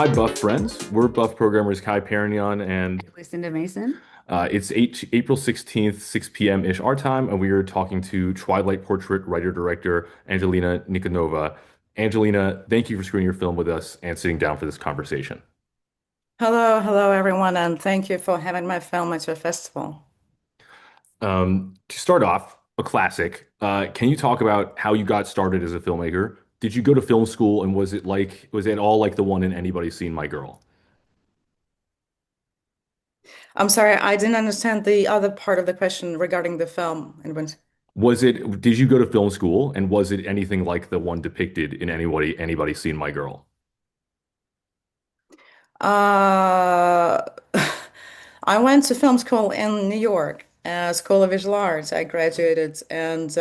Hi, Buff friends. We're Buff programmers Kai Perrignon, and Lucinda Mason. it's April 16th, 6 p.m. ish our time, and we are talking to Twilight portrait writer-director Angelina Nikonova. Angelina, thank you for screening your film with us and sitting down for this conversation. Hello everyone, and thank you for having my film at your festival. To start off, a classic. Can you talk about how you got started as a filmmaker? Did you go to film school, and was it all like the one in Anybody Seen My Girl? I'm sorry, I didn't understand the other part of the question regarding the film. Did you go to film school, and was it anything like the one depicted in Anybody Seen My Girl? Uh, I went to film school in New York, School of Visual Arts. I graduated, and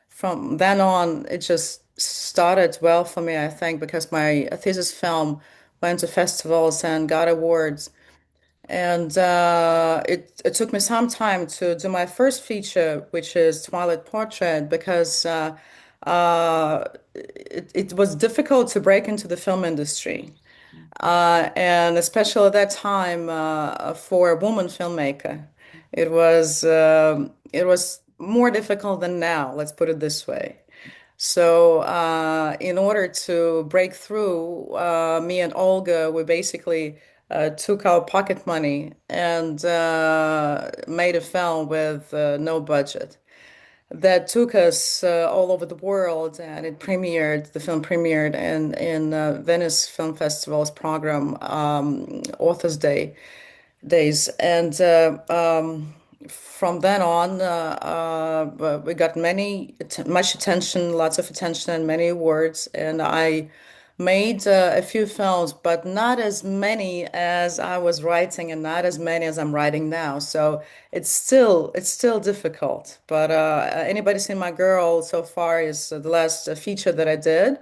from then on, it just started well for me, I think, because my thesis film went to festivals and got awards. And it took me some time to do my first feature, which is Twilight Portrait, because it was difficult to break into the film industry. And especially at that time, for a woman filmmaker, it was more difficult than now, let's put it this way. So, in order to break through, me and Olga, we basically took our pocket money and made a film with no budget. That took us all over the world, and the film premiered in Venice Film Festival's program, Authors Days. And from then on, we got much attention, lots of attention, and many awards. And I made a few films, but not as many as I was writing, and not as many as I'm writing now. So it's still difficult. But Anybody Seen My Girl so far is the last feature that I did.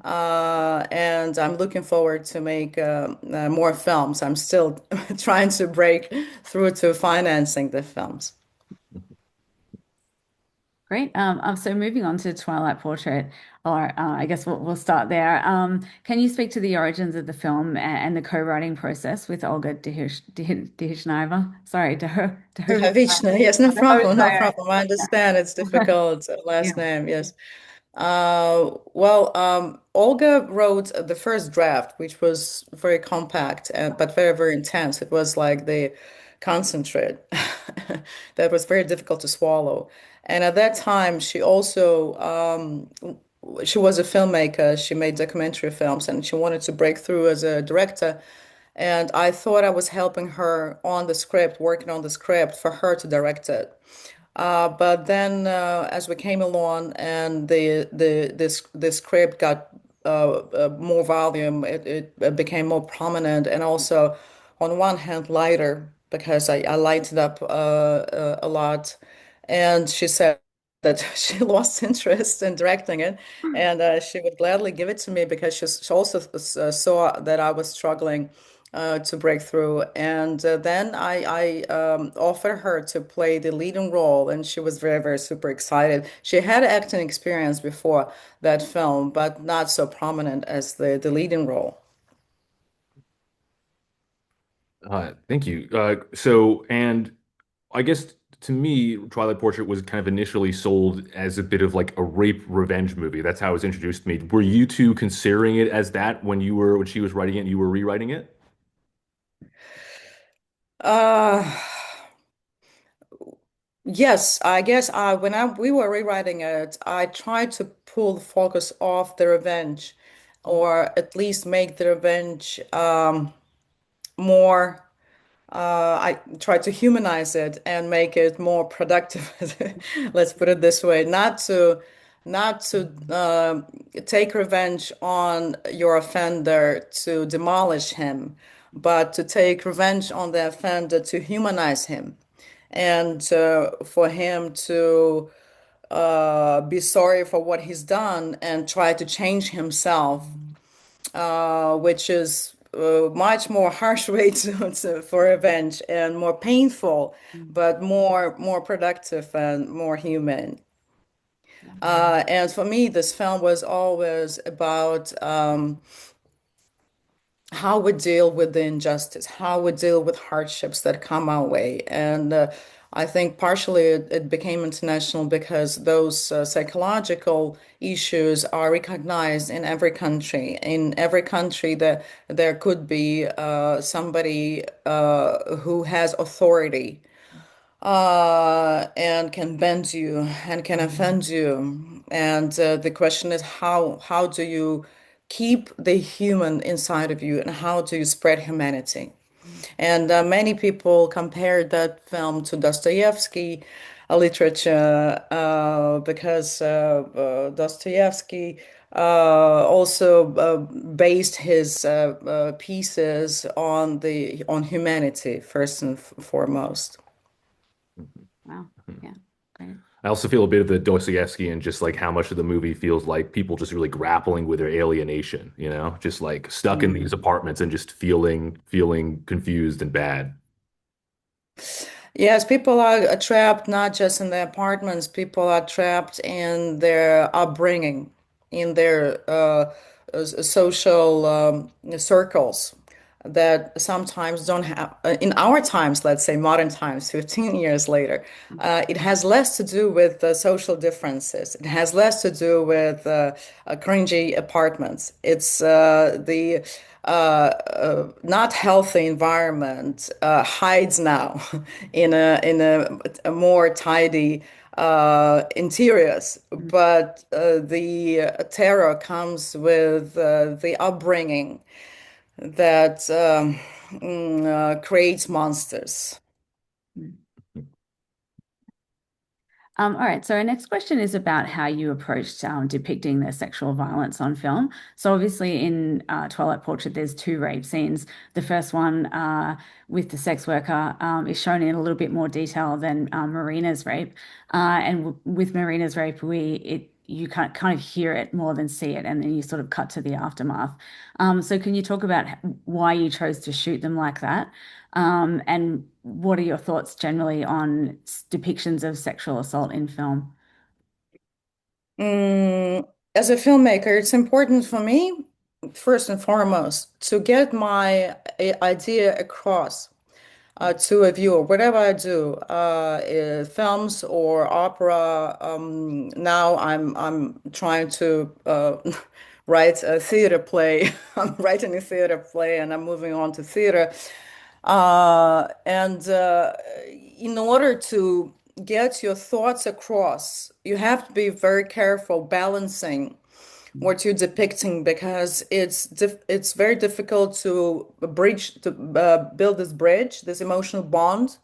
And I'm looking forward to make more films. I'm still trying to break through to financing the films. Great. So moving on to Twilight Portrait, or I guess we'll start there. Can you speak to the origins of the film and the co-writing process with Olga Dehishneva? Sorry, Vishnu, yes, no problem, no Dehishneva. problem. I understand it's difficult Yeah. last name, yes. Olga wrote the first draft, which was very compact, but very intense. It was like the concentrate that was very difficult to swallow. And at that time, she was a filmmaker. She made documentary films, and she wanted to break through as a director. And I thought I was helping her on the script, working on the script for her to direct it. But then, as we came along and the script got more volume, it became more prominent, and also, on one hand, lighter because I lighted up a lot. And she said that she lost interest in directing it, and she would gladly give it to me because she also saw that I was struggling to break through. And then I offered her to play the leading role, and she was very super excited. She had acting experience before that film, but not so prominent as the leading role. Thank you. And I guess to me, Twilight Portrait was kind of initially sold as a bit of like a rape revenge movie. That's how it was introduced to me. Were you two considering it as that when she was writing it and you were rewriting it? Uh, yes, I guess we were rewriting it, I tried to pull the focus off the revenge, or at least make the revenge more. I try to humanize it and make it more productive. Let's put it this way: not to take revenge on your offender to demolish him, but to take revenge on the offender to humanize him, and for him to be sorry for what he's done and try to change himself, which is much more harsh way for revenge, and more painful, but more productive and more human. And for me, this film was always about how we deal with the injustice, how we deal with hardships that come our way. And I think partially it became international because those psychological issues are recognized in every country. In every country, there could be somebody who has authority and can bend you and can offend you. And the question is how do you keep the human inside of you and how do you spread humanity? And many people compared that film to Dostoevsky literature because Dostoevsky also based his pieces on the on humanity first and foremost. Wow. Yeah. Great. I also feel a bit of the Dostoevsky and just like how much of the movie feels like people just really grappling with their alienation, just like stuck in these Mm. apartments and just feeling confused and bad. Yes, people are trapped not just in their apartments, people are trapped in their upbringing, in their social circles that sometimes don't have, in our times, let's say modern times, 15 years later, it has less to do with social differences. It has less to do with cringy apartments. It's the not healthy environment hides now in a more tidy interiors, but the terror comes with the upbringing that creates monsters. Mm. All right, so our next question is about how you approached depicting the sexual violence on film. So obviously in Twilight Portrait, there's two rape scenes. The first one with the sex worker is shown in a little bit more detail than Marina's rape. And with Marina's rape, you kind of hear it more than see it, and then you sort of cut to the aftermath. So can you talk about why you chose to shoot them like that? And what are your thoughts generally on depictions of sexual assault in film? Mm, as a filmmaker, it's important for me, first and foremost, to get my idea across to a viewer, whatever I do, films or opera. Now I'm trying to write a theater play. I'm writing a theater play, and I'm moving on to theater. And in order to get your thoughts across, you have to be very careful balancing what you're depicting because it's very difficult to build this bridge, this emotional bond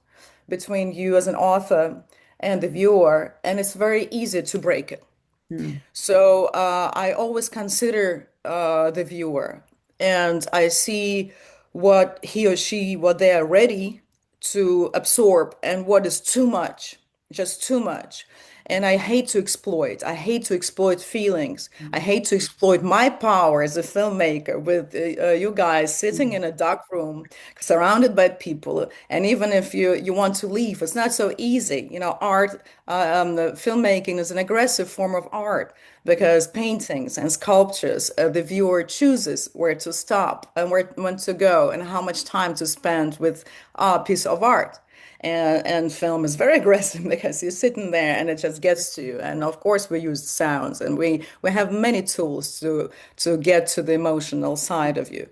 between you as an author and the viewer, and it's very easy to break it. Mm, So I always consider the viewer and I see what he or she, what they are ready to absorb and what is too much, just too much. And I hate to exploit. I hate to exploit feelings. I mm, hate to exploit my power as a filmmaker with you guys sitting mm, in a dark room, surrounded by people. And even if you want to leave, it's not so easy. You know, art, the filmmaking is an aggressive form of art because paintings and sculptures, the viewer chooses where to stop and when to go and how much time to spend with a piece of art. And film is very aggressive because you're sitting there and it just gets to you. And of course, we use sounds and we have many tools to get to the emotional side of you.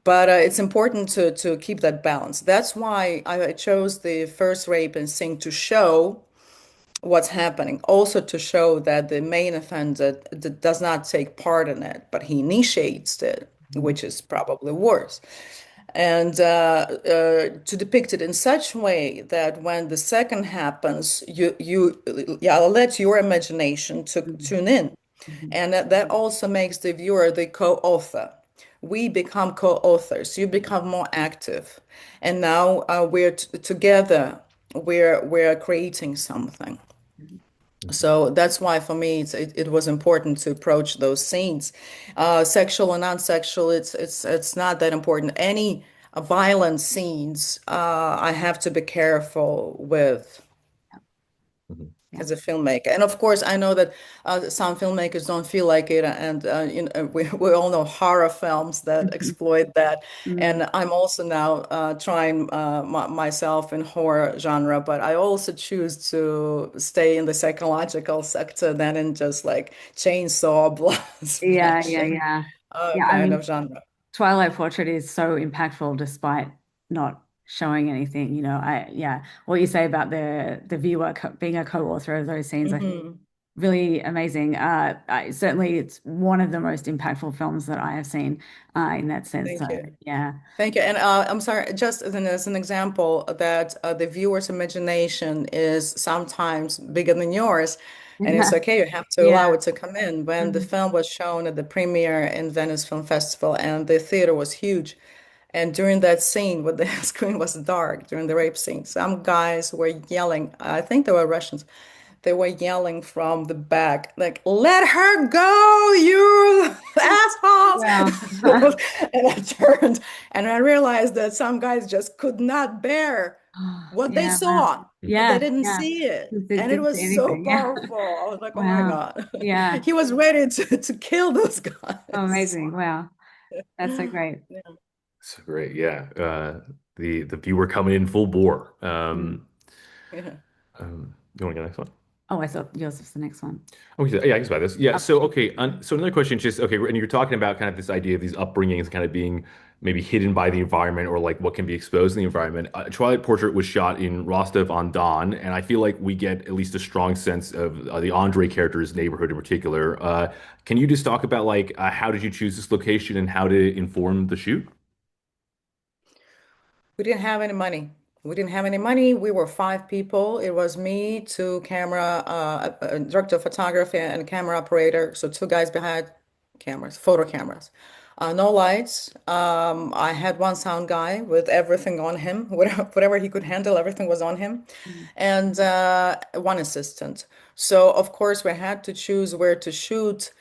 But it's important to keep that balance. That's why I chose the first rape and sing to show what's happening. Also to show that the main offender does not take part in it, but he initiates it, mm, which is probably worse. And to depict it in such a way that when the second happens, yeah, let your imagination to mm, tune in. mm, And that also makes the viewer the co-author. We become co-authors. You become more active. And now we're together. We're creating something. mm, So that's why for me it was important to approach those scenes, sexual and non-sexual. It's not that important. Any violent scenes, I have to be careful with. Yeah. as a filmmaker. And of course, I know that some filmmakers don't feel like it, and we all know horror films that exploit that. Mm. And I'm also now trying myself in horror genre, but I also choose to stay in the psychological sector than in just like chainsaw, blood, Yeah, yeah, splashing yeah. Yeah, I kind of mean, genre. Twilight Portrait is so impactful despite not showing anything. Yeah, what you say about the viewer being a co-author of those scenes, I think Hmm. really amazing. Certainly, it's one of the most impactful films that I have seen in that sense. So Thank you. yeah, Thank you. And I'm sorry, just as an example, that the viewer's imagination is sometimes bigger than yours. And it's okay, you have to allow yeah, it to come in. When the mhm. film was shown at the premiere in Venice Film Festival, and the theater was huge. And during that scene, when the screen was dark, during the rape scene, some guys were yelling. I think they were Russians. They were yelling from the back, like, "Let her go, you assholes!" Wow. And I turned and I realized that some guys just could not bear what they Yeah, wow. saw. They Yeah, didn't yeah. see it. And it Didn't see was so anything. Yeah. powerful. I was like, oh my Wow. God. Yeah. He was ready to kill those Oh, guys. amazing. Wow. That's so great. Yeah. So great, yeah. The viewer coming in full bore. Mm. Yeah. You want to get the next one? Oh, I thought yours was the next one. Okay, yeah, I guess about this. Yeah, Oh, so okay, so another question is just okay, and you're talking about kind of this idea of these upbringings kind of being maybe hidden by the environment or like what can be exposed in the environment. Twilight Portrait was shot in Rostov-on-Don, and I feel like we get at least a strong sense of the Andre character's neighborhood in particular. Can you just talk about like how did you choose this location and how to inform the shoot? We didn't have any money. We didn't have any money. We were five people. It was me, two camera, a director of photography, and a camera operator. So two guys behind cameras, photo cameras. No lights. I had one sound guy with everything on him. Whatever he could handle, everything was on him. mm, And one assistant. So of course we had to choose where to shoot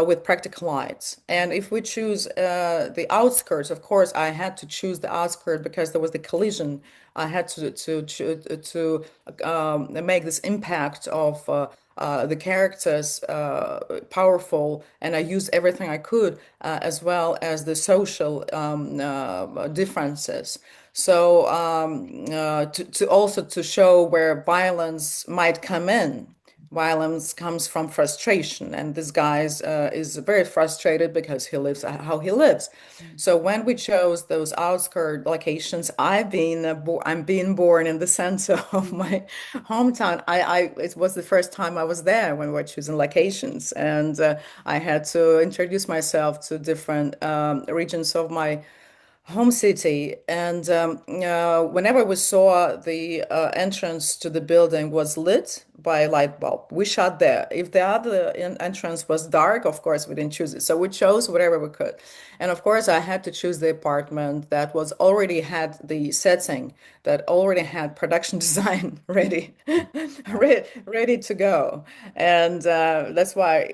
with practical lights. And if we choose the outskirts, of course, I had to choose the outskirt because there was the collision. I had to make this impact of the characters powerful, and I used everything I could, as well as the social differences. So to also to show where violence might come in. Violence comes from frustration, and this guy is very frustrated because he lives how he lives. mm, So when we chose those outskirt locations, I'm being born in the center of mm, my hometown. It was the first time I was there when we were choosing locations, and I had to introduce myself to different regions of my home city. And whenever we saw the entrance to the building was lit by a light bulb, we shot there. If the other entrance was dark, of course, we didn't choose it. So we chose whatever we could. And of course, I had to choose the apartment that was already had the setting, that already had production design ready, yeah. ready to go. And that's why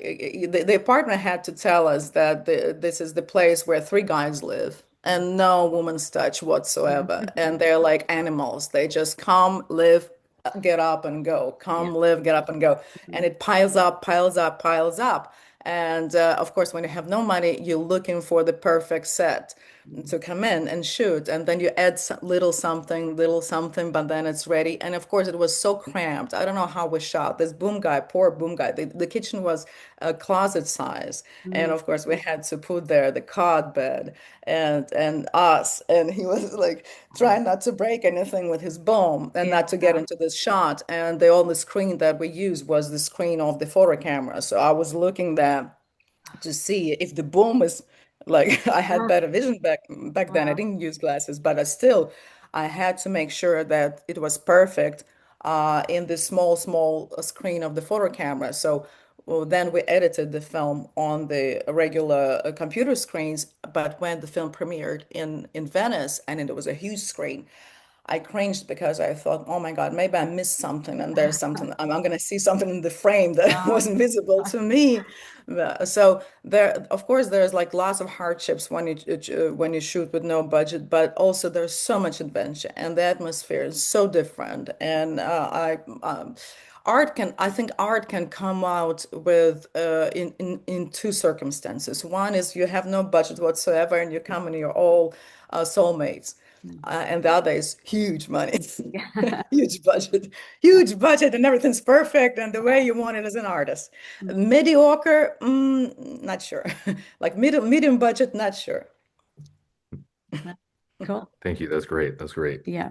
the apartment had to tell us that this is the place where three guys live and no woman's touch whatsoever. And they're like animals. They just come, live, get up and go. Yeah. Come, live, get up and go. And Mhm. it piles up, piles up, piles up. And of course, when you have no money, you're looking for the perfect set Mm. to come in and shoot. And then you add little something, but then it's ready. And of course, it was so cramped. I don't know how we shot. This boom guy, poor boom guy. The kitchen was a closet size. And Mm. of course, we had to put there the cot bed and us. And he was like trying not to break anything with his boom and Yeah. not to get into this shot. And the only screen that we used was the screen of the photo camera. So I was looking there to see if the boom is like I had Oh, better vision back then. I wow. didn't use glasses, but I had to make sure that it was perfect in the small screen of the photo camera. So well, then we edited the film on the regular computer screens. But when the film premiered in Venice, and it was a huge screen, I cringed because I thought, oh my God, maybe I missed something, and there's something I'm going to see something in the frame that Oh, wasn't visible to me. So there, of course, there's like lots of hardships when you shoot with no budget, but also there's so much adventure, and the atmosphere is so different. And I think art can come out with in two circumstances. One is you have no budget whatsoever and you come and you're all soulmates. Mm. And the other is huge money, Yeah. huge budget, and everything's perfect and the way you want it as an artist. Mm. Mediocre, not sure. Like medium budget, not sure. Cool. Thank you. That's great. That's great. Yeah.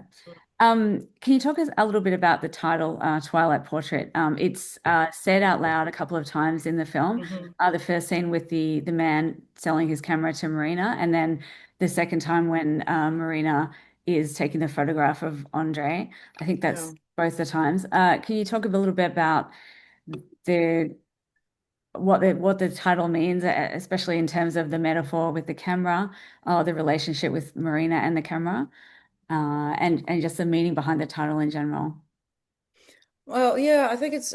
Can you talk us a little bit about the title, Twilight Portrait? It's said out loud a couple of times in the film. Mhm. The first scene with the man selling his camera to Marina, and then the second time when Marina is taking the photograph of Andre. I think Yeah. that's both the times. Can you talk a little bit about the what the title means, especially in terms of the metaphor with the camera, the relationship with Marina and the camera? And just the meaning behind the title in general. Well, yeah, I think it's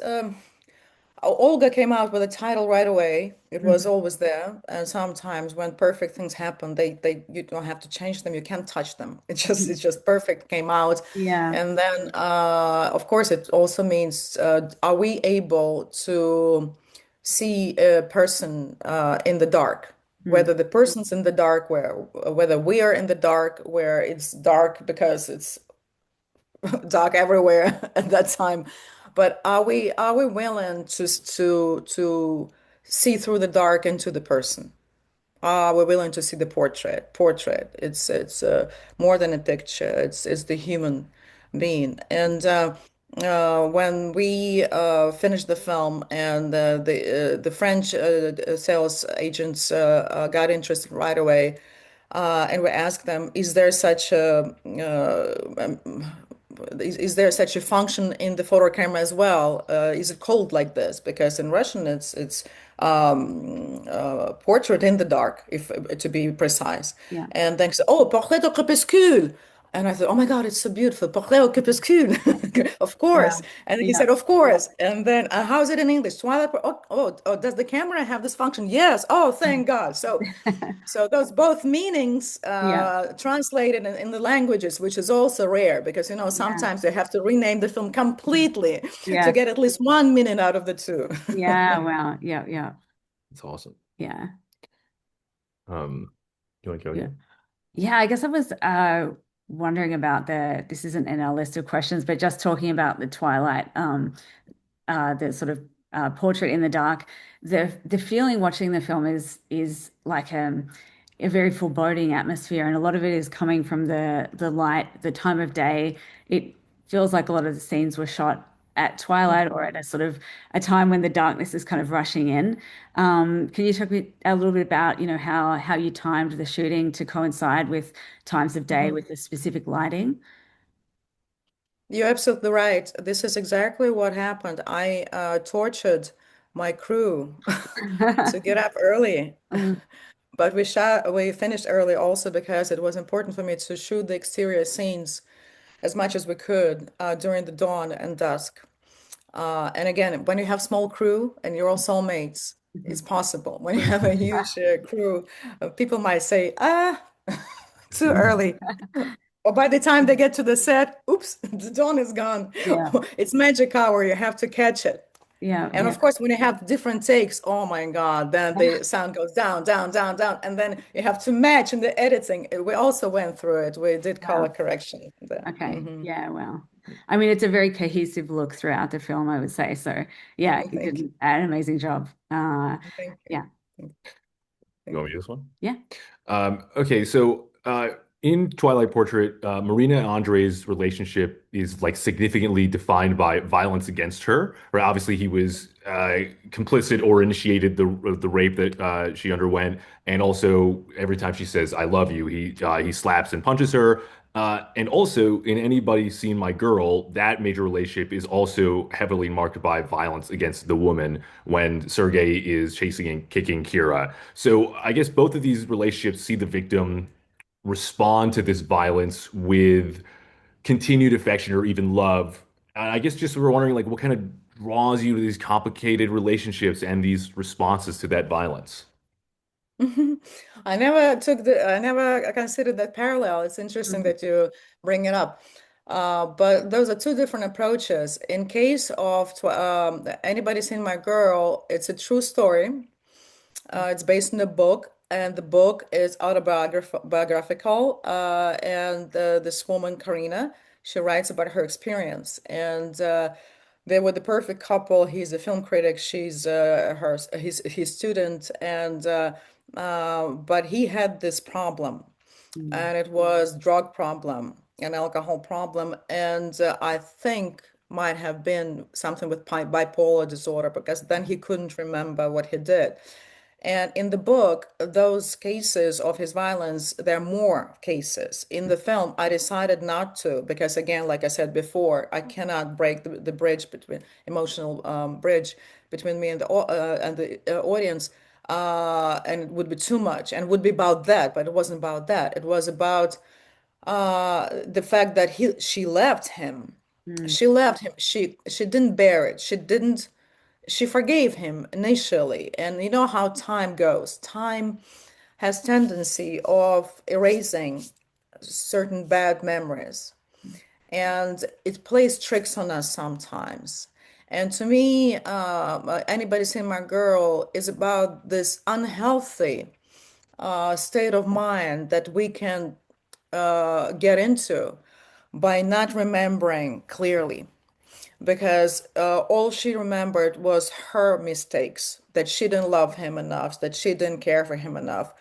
Olga came out with a title right away. It was Mhm. always there. And sometimes when perfect things happen, they you don't have to change them. You can't touch them. It's just perfect came out. Yeah. And then of course it also means are we able to see a person in the dark? Mm. Whether the person's in the dark, whether we are in the dark, where it's dark because it's dark everywhere at that time. But are we willing to see through the dark into the person? Are we willing to see the portrait? It's more than a picture. It's the human being. And when we finished the film and the French sales agents got interested right away, and we asked them, is there such a is there such a function in the photo camera as well? Is it called like this? Because in Russian it's portrait in the dark, if to be precise. Yeah. And then he said, oh, portrait au crépuscule. And I thought, oh my God, it's so beautiful. Portrait au crépuscule. Of course. Wow. And he Yeah. said, of course. And then, how is it in English? Twilight. Oh, does the camera have this function? Yes. Oh, thank God. So those both meanings Yeah. translated in the languages, which is also rare because Yeah. sometimes they have to rename the film completely to Yes. get at least 1 minute out of the two. Yeah. Wow. Yeah. Yeah. That's awesome. Yeah. You want to go Yeah. again? Yeah. I guess I was wondering about this isn't in our list of questions, but just talking about the Twilight, the sort of portrait in the dark. The feeling watching the film is like a very foreboding atmosphere, and a lot of it is coming from the light, the time of day. It feels like a lot of the scenes were shot at twilight or at a sort of a time when the darkness is kind of rushing in. Can you talk a little bit about, how you timed the shooting to coincide with times of day Mhm. with the specific lighting? You're absolutely right. This is exactly what happened. I tortured my crew to get up early, Mm, but we finished early also because it was important for me to shoot the exterior scenes as much as we could during the dawn and dusk. And again, when you have small crew and you're all soulmates, it's mhm. possible. When you have a huge crew, people might say, too Mhm. early. Or by the time they get to the set, oops, the dawn is gone. Yeah, It's magic hour. You have to catch it. yeah, And yeah. of course, when you have different takes, oh my God, then the sound goes down, down, down, down. And then you have to match in the editing. We also went through it. We did color Wow. correction there. Okay. Hmm. Yeah, well. I mean, it's a very cohesive look throughout the film, I would say. So, yeah, you did Thank an amazing job. you. Thank you. Yeah. You Thank want me this one? Yeah. Okay, so in Twilight Portrait, Marina and Andre's relationship is like significantly defined by violence against her. Right? Obviously, he was complicit or initiated the rape that she underwent, and also every time she says "I love you," he slaps and punches her. And also, in Anybody Seen My Girl, that major relationship is also heavily marked by violence against the woman when Sergei is chasing and kicking Kira. So I guess both of these relationships see the victim respond to this violence with continued affection or even love. And I guess just we're wondering like what kind of draws you to these complicated relationships and these responses to that violence. I never considered that parallel. It's interesting Mhm. that you bring it up. But those are two different approaches. In case of Anybody Seen My Girl, it's a true story. It's based on a book, and the book is autobiographical. And this woman, Karina, she writes about her experience. And they were the perfect couple. He's a film critic. She's his student, and but he had this problem, Mm. and it was drug problem and alcohol problem, and I think might have been something with bipolar disorder because then he couldn't remember what he did. And in the book, those cases of his violence, there are more cases. In the film, I decided not to because, again, like I said before, I cannot break the bridge between emotional bridge between me and the audience, and it would be too much, and it would be about that, but it wasn't about that. It was about the fact that she left him. Mm. She left him. She didn't bear it. She forgave him initially, and you know how time goes. Time has tendency of erasing certain bad memories, and it plays tricks on us sometimes. And to me, Anybody Seen My Girl is about this unhealthy state of mind that we can get into by not remembering clearly, because all she remembered was her mistakes, that she didn't love him enough, that she didn't care for him enough,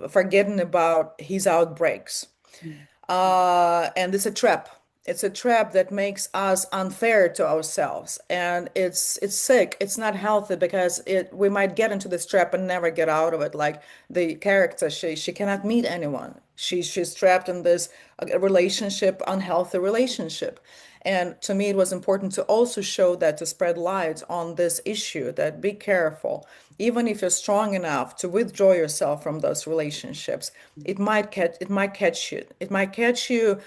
forgetting about his outbreaks. Mm. And it's a trap. It's a trap that makes us unfair to ourselves, and it's sick. It's not healthy because it we might get into this trap and never get out of it. Like the character, she cannot meet anyone. She's trapped in this relationship, unhealthy relationship. And to me, it was important to also show that, to spread light on this issue, that be careful. Even if you're strong enough to withdraw yourself from those relationships, it might catch you. It might catch you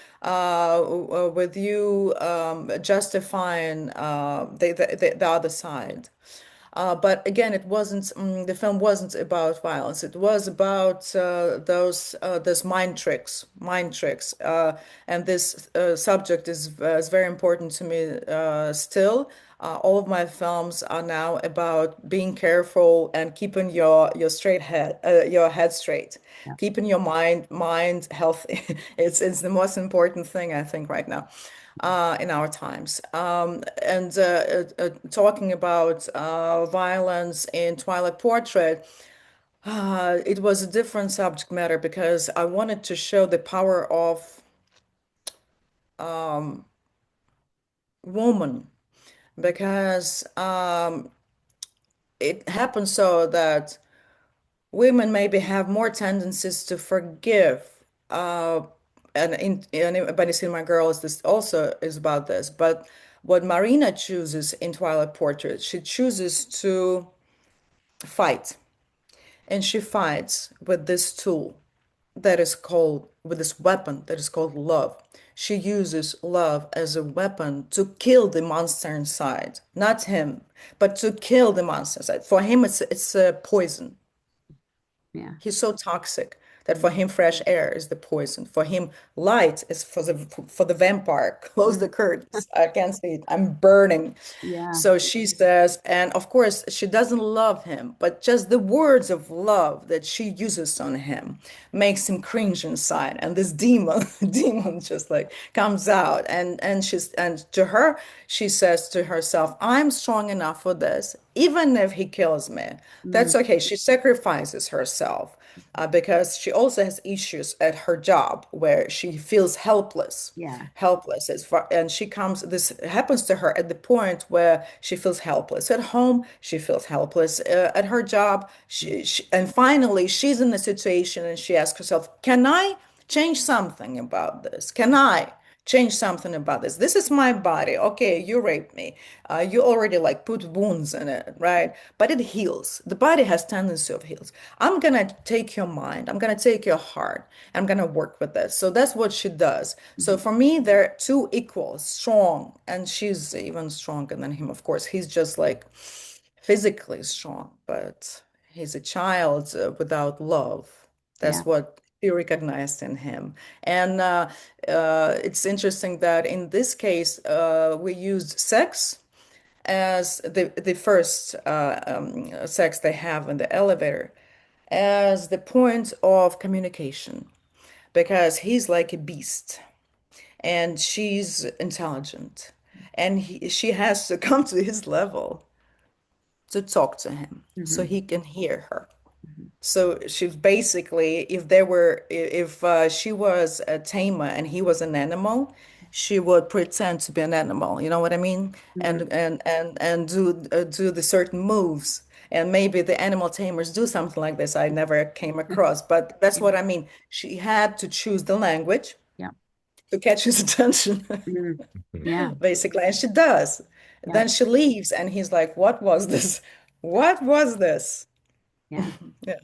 with you justifying the other side. But again, the film wasn't about violence. It was about those mind tricks, and this subject is very important to me still. All of my films are now about being careful and keeping your head straight, Yeah. keeping your mind healthy. It's the most important thing I think right now in our times. And talking about violence in Twilight Portrait, it was a different subject matter because I wanted to show the power of woman, because it happens so that women maybe have more tendencies to forgive. Uh, and Anybody Seen My Girl is this also is about this. But what Marina chooses in Twilight Portrait, she chooses to fight, and she fights with this tool with this weapon that is called love. She uses love as a weapon to kill the monster inside, not him, but to kill the monster inside. For him, it's a poison. Yeah. He's so toxic that for him fresh air is the poison. For him light is for the vampire. Close the Mm. curtains. I can't see it. I'm burning. Yeah. So she says, and of course she doesn't love him, but just the words of love that she uses on him makes him cringe inside. And this demon, demon just like comes out, and to her, she says to herself, I'm strong enough for this. Even if he kills me, Mm. that's okay. She sacrifices herself because she also has issues at her job where she feels helpless. Yeah. Helpless as far, and this happens to her at the point where she feels helpless at home, she feels helpless at her job. And finally, she's in a situation and she asks herself, can I change something about this? Can I change something about this? This is my body. Okay, you raped me. You already like put wounds in it, right? But it heals. The body has tendency of heals. I'm gonna take your mind. I'm gonna take your heart. I'm gonna work with this. So that's what she does. So Mhm. for me, they're two equals, strong, and she's even stronger than him. Of course, he's just like physically strong, but he's a child without love. Yeah. That's what She recognized in him. And it's interesting that in this case, we used sex as the first sex they have in the elevator as the point of communication because he's like a beast and she's intelligent and she has to come to his level to talk to him so Hmm. he can hear her. Hmm. So she's basically, if she was a tamer and he was an animal, she would pretend to be an animal. You know what I mean? Hmm. And do the certain moves. And maybe the animal tamers do something like this. I never came across, but that's Yeah. what I mean. She had to choose the language Yeah. to catch his attention, Mm. Mhm. Yeah. basically, and she does. Yeah. Then she leaves, and he's like, "What was this? What was this?" Yeah. Yeah.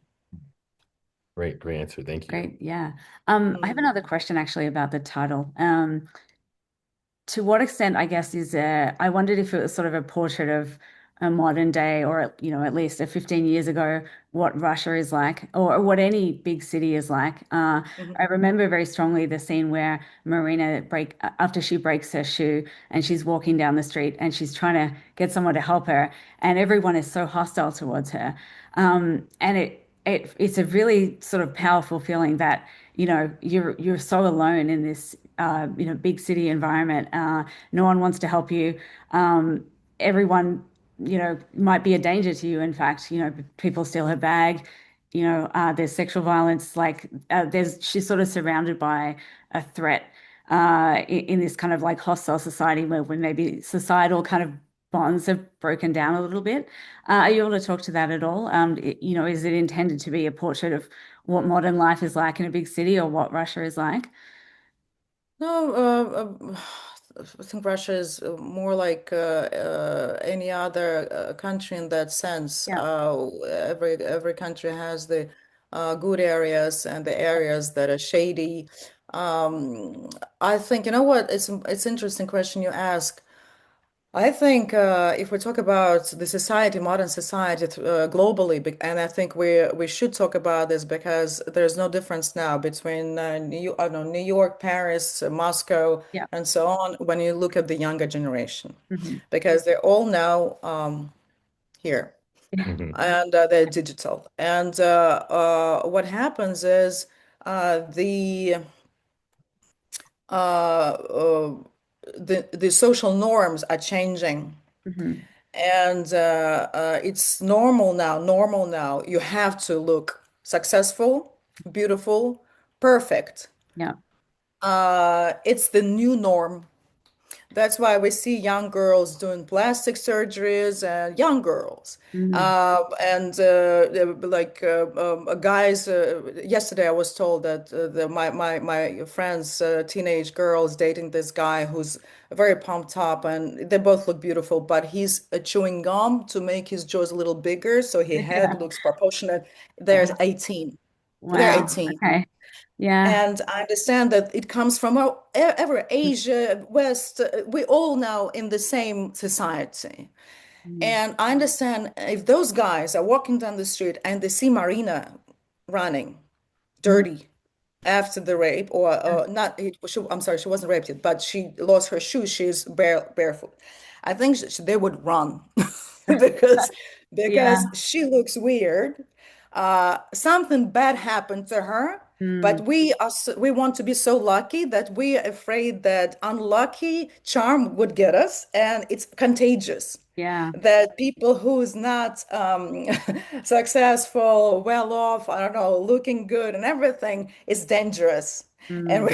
Great, great answer. Thank you. Great. Yeah. I have Mm. another question actually about the title. To what extent, I guess, I wondered if it was sort of a portrait of a modern day, or, at least a 15 years ago, what Russia is like, or what any big city is like. Mhm. I remember very strongly the scene where after she breaks her shoe and she's walking down the street and she's trying to get someone to help her, and everyone is so hostile towards her. And it's a really sort of powerful feeling that, you're so alone in this big city environment. No one wants to help you. Everyone, might be a danger to you. In fact, people steal her bag. There's sexual violence. Like she's sort of surrounded by a threat in this kind of like hostile society where maybe societal kind of bonds have broken down a little bit. Are you able to talk to that at all? Is it intended to be a portrait of what modern life is like in a big city or what Russia is like? No, I think Russia is more like any other country in that sense. Yeah. Every country has the good areas and the areas that are shady. Um, I think you know what? It's interesting question you ask. I think if we talk about the society, modern society globally, and I think we should talk about this because there's no difference now between I don't know, New York, Paris, Moscow, Yeah. and so on when you look at the younger generation, Hmm. because they're all now here Hmm. and they're digital. And what happens is the uh, uh, the social norms are changing. Hmm. And it's normal now. You have to look successful, beautiful, perfect. Yeah. It's the new norm. That's why we see young girls doing plastic surgeries and young girls. Mm. Guys, yesterday I was told that my friend's teenage girl is dating this guy who's very pumped up and they both look beautiful, but he's chewing gum to make his jaws a little bigger so his head Yeah. looks proportionate. There's Yeah. 18. They're Wow. 18. Okay. Yeah. And I understand that it comes from ever Asia, West. We all now in the same society. Mm. And I understand if those guys are walking down the street and they see Marina running Mm. dirty after the rape, or not, I'm sorry, she wasn't raped yet, but she lost her shoes. She's barefoot. I think they would run because Yeah. she looks weird. Something bad happened to her, Mm. but we want to be so lucky that we are afraid that unlucky charm would get us, and it's contagious. Yeah. That people who's not successful, well off, I don't know, looking good and everything is dangerous. And Mm.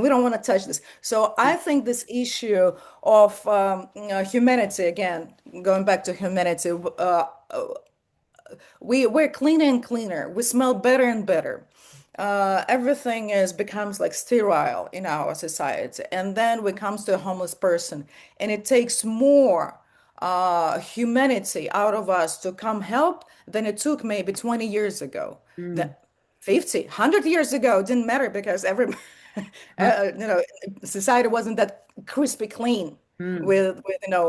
we don't want to touch this. So I think this issue of humanity, again, going back to humanity, we're cleaner and cleaner. We smell better and better. Everything is becomes like sterile in our society. And then when it comes to a homeless person, and it takes more humanity out of us to come help than it took maybe 20 years ago. Mm. That 50, 100 years ago didn't matter because every society wasn't that crispy clean Mm. with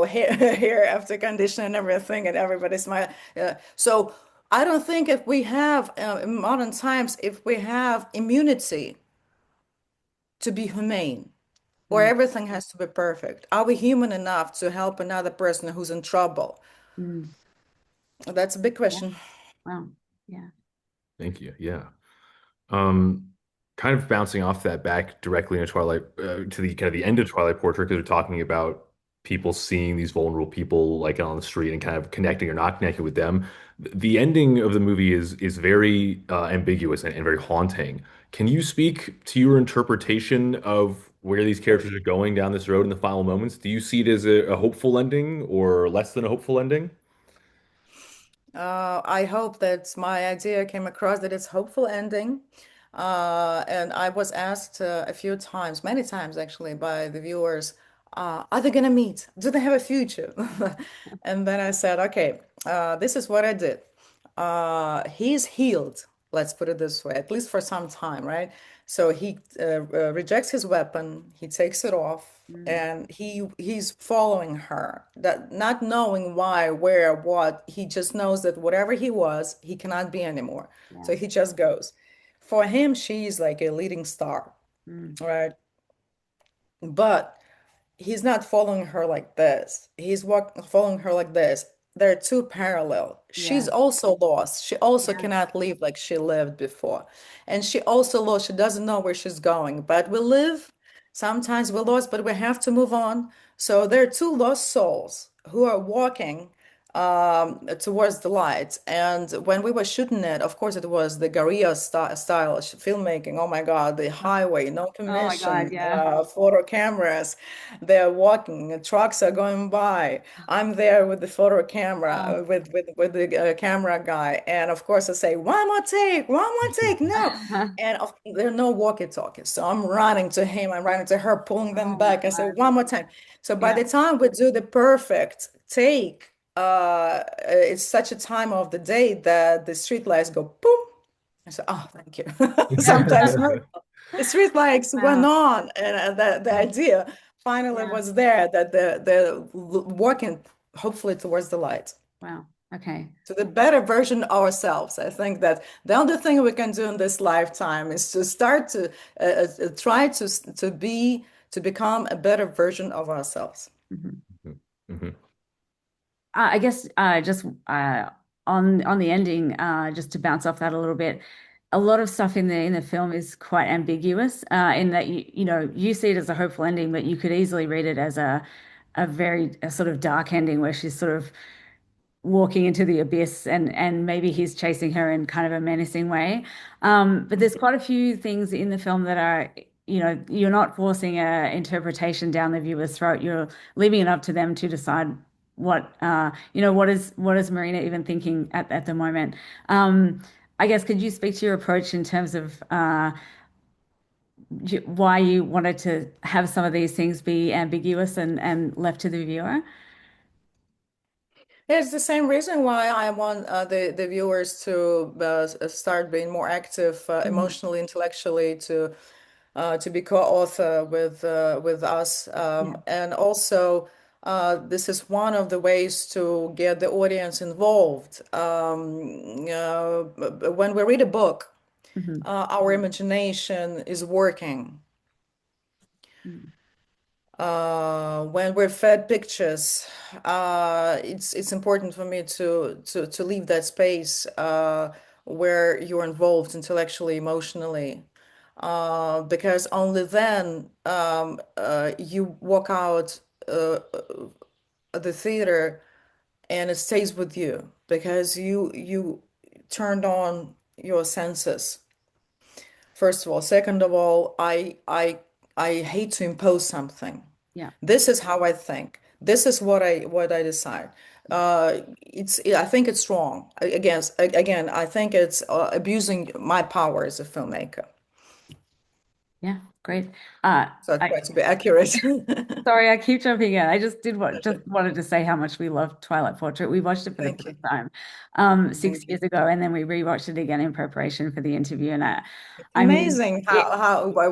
hair after condition and everything and everybody smile. So I don't think if we have in modern times, if we have immunity to be humane, or Mm, everything has to be perfect. Are we human enough to help another person who's in trouble? mm, That's a big yeah. question. Wow. Yeah. Thank you. Yeah. Um, Kind of bouncing off that back directly into Twilight, to the kind of the end of Twilight Portrait, because we're talking about people seeing these vulnerable people like on the street and kind of connecting or not connecting with them. The ending of the movie is very ambiguous and very haunting. Can you speak to your interpretation of where these characters are going down this road in the final moments? Do you see it as a hopeful ending or less than a hopeful ending? I hope that my idea came across that it's hopeful ending. And I was asked a few times, many times actually, by the viewers, are they gonna meet? Do they have a future? And then I said, okay, this is what I did. He's healed, let's put it this way, at least for some time, right? So he rejects his weapon, he takes it off, Mm, and he's following her, that not knowing why, where, what. He just knows that whatever he was, he cannot be anymore. yeah. So he just goes. For him, she's like a leading star, Mm, right? But he's not following her like this. Following her like this. They're two parallel. yeah. She's also lost. She also Yeah. cannot live like she lived before. And she also lost. She doesn't know where she's going. But we live. Sometimes we're lost, but we have to move on. So there are two lost souls who are walking towards the light. And when we were shooting it, of course, it was the guerrilla style filmmaking. Oh my God, the highway, no Oh my God. permission, Yeah. photo cameras. They're walking, trucks are going by. I'm there with the photo camera, Wow. with the camera guy, and of course I say, one more take, no. And there are no walkie-talkies, so I'm running to him, I'm running to her, pulling them Oh my back. I say, God. one more time. So by Yeah. the time we do the perfect take, it's such a time of the day that the street lights go boom. I said, oh, thank you. Sometimes the street lights went Wow. on, and the idea finally Yeah. was there that the walking hopefully towards the light, Wow. Okay. to the better version of ourselves. I think that the only thing we can do in this lifetime is to start to try to become a better version of ourselves. Mhm. Mhm. I guess just on the ending, just to bounce off that a little bit, a lot of stuff in the film is quite ambiguous in that you know you see it as a hopeful ending, but you could easily read it as a sort of dark ending where she's sort of walking into the abyss and maybe he's chasing her in kind of a menacing way. But there's quite a few things in the film that are, you know, you're not forcing a interpretation down the viewer's throat. You're leaving it up to them to decide what you know, what is Marina even thinking at the moment. I guess could you speak to your approach in terms of why you wanted to have some of these things be ambiguous and left to the viewer? It's the same reason why I want the viewers to start being more active Mhm. emotionally, intellectually, to be co-author with us, Yeah. and also this is one of the ways to get the audience involved. When we read a book, Hmm. our imagination is working. When we're fed pictures, it's important for me to leave that space where you're involved intellectually, emotionally, because only then you walk out the theater and it stays with you because you turned on your senses. First of all, second of all, I hate to impose something. Yeah. This is how I think. This is what I decide. I think it's wrong. I think it's abusing my power as a filmmaker. Yeah. Great. So I I try to be accurate. sorry, I keep jumping in. I just did what just wanted to say how much we love Twilight Portrait. We watched it for the Thank first you. time six Thank you. years ago, and then we rewatched it again in preparation for the interview. And I mean, Amazing.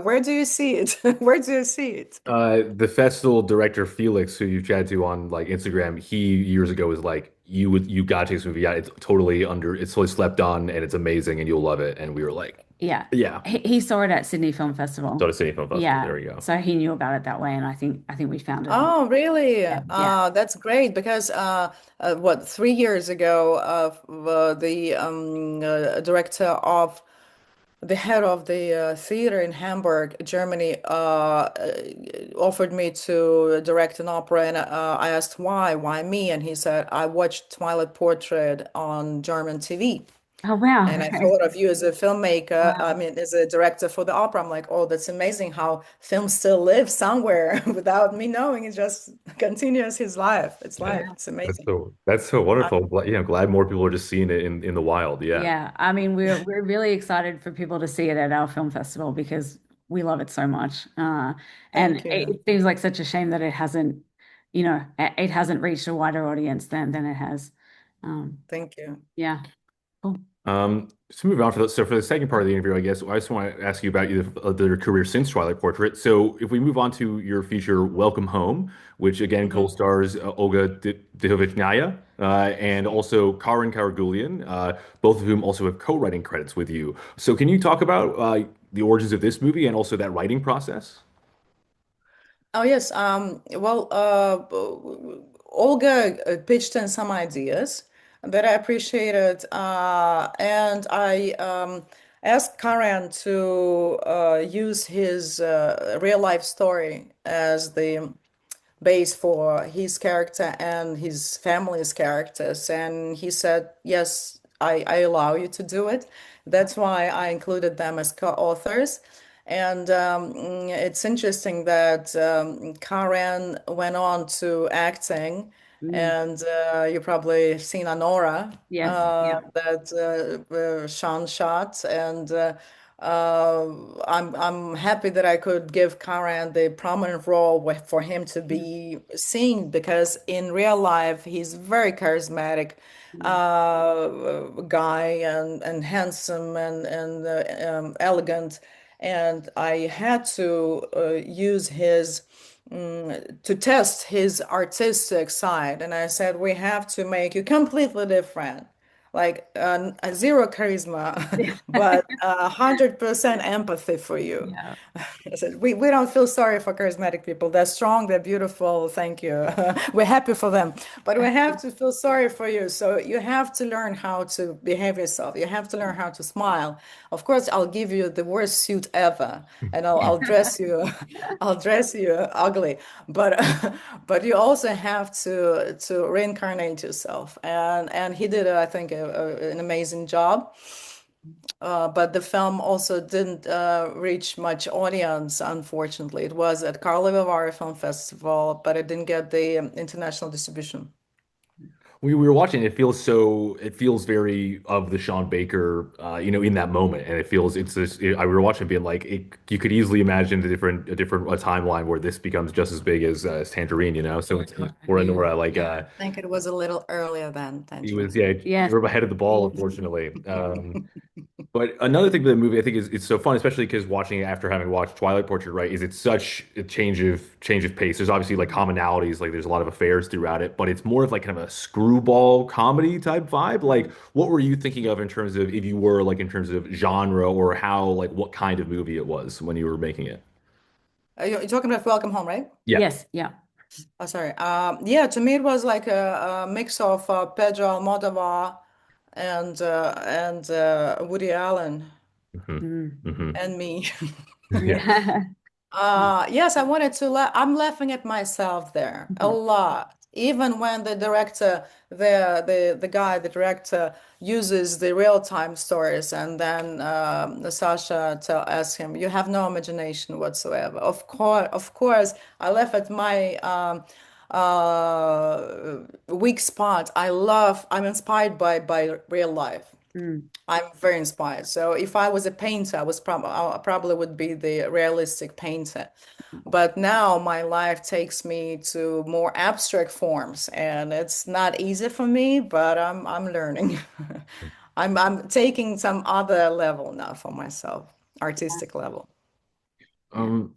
Where do you see it? Where do you see it? The festival director Felix, who you've chatted to on like Instagram, he years ago was like, you gotta take this movie out. It's totally slept on and it's amazing and you'll love it." And we were like, yeah, "Yeah." he saw it at Sydney Film Festival. So to City Film Festival. Yeah, There we go. so he knew about it that way, and I think we found it. Oh, really? Yeah, yeah. That's great because what 3 years ago, the director of the head of the theater in Hamburg, Germany, offered me to direct an opera, and I asked why me, and he said I watched Twilight Portrait on German TV. Oh wow. And I thought of you as a filmmaker, I Wow. mean, as a director for the opera. I'm like, oh, that's amazing how film still lives somewhere without me knowing. It just continues his life. It's Yeah. life. It's amazing. That's so Uh, wonderful. Yeah, I'm glad more people are just seeing it in the wild. Yeah. Yeah, I mean, we're really excited for people to see it at our film festival because we love it so much. And Thank you. it seems like such a shame that it hasn't, it hasn't reached a wider audience than it has. Thank you. Yeah, cool. So move on for the second part of the interview, I guess I just want to ask you about your career since Twilight Portrait. So if we move on to your feature Welcome Home, which again Mhm. co-stars Olga Dihovichnaya and also Karin Karagulian, both of whom also have co-writing credits with you. So can you talk about the origins of this movie and also that writing process? Oh, yes. Well, Olga pitched in some ideas that I appreciated, and I asked Karen to use his real life story as the base for his character and his family's characters. And he said, yes, I allow you to do it. That's why I included them as co-authors. And it's interesting that Karen went on to acting, Mm, and you probably seen Anora yes, yeah. that Sean shot, and I'm happy that I could give Karen the prominent role for him to Mm, be seen because in real life he's very charismatic mm, guy and handsome and elegant, and I had to use his to test his artistic side, and I said we have to make you completely different, like a zero charisma, yeah. but 100% empathy for you. Yeah. I said, we don't feel sorry for charismatic people. They're strong, they're beautiful. Thank you. We're happy for them. But we have to feel sorry for you. So you have to learn how to behave yourself. You have to learn how to smile. Of course, I'll give you the worst suit ever, and I'll dress you, I'll dress you ugly. But but you also have to reincarnate yourself. And he did, I think, an amazing job. But the film also didn't reach much audience, unfortunately. It was at Karlovy Film Festival, but it didn't get the international distribution. We were watching. It feels very of the Sean Baker, in that moment, and it feels it's this. We were watching, being like, you could easily imagine a timeline where this becomes just as big as Tangerine, you know. So it's or Nora, like Yeah, I think it was a little earlier than he was, Tangerine. yeah, Yes. you're ahead of the ball, unfortunately. But another thing that the movie I think is it's so fun, especially because watching it after having watched Twilight Portrait, right, is it's such a change of pace. There's obviously like commonalities, like there's a lot of affairs throughout it, but it's more of like kind of a screwball comedy type vibe. Like, what were you thinking of in terms of if you were like in terms of genre or how like what kind of movie it was when you were making it? You're talking about Welcome Home, right? Yeah. Yes, yeah. Oh, sorry. Yeah, to me it was like a mix of Pedro Almodovar and Woody Allen Hmm. Mm. Hmm. and me. Yeah. Yeah. Yes, I wanted to I'm laughing at myself there a lot. Even when the director, the director uses the real-time stories, and then Sasha asks him, "You have no imagination whatsoever." Of course, I laugh at my weak spot. I'm inspired by real life. Mm, I'm very inspired. So if I was a painter, I probably would be the realistic painter. But now my life takes me to more abstract forms, and it's not easy for me, but I'm learning. I'm taking some other level now for myself, artistic level. yeah. Um,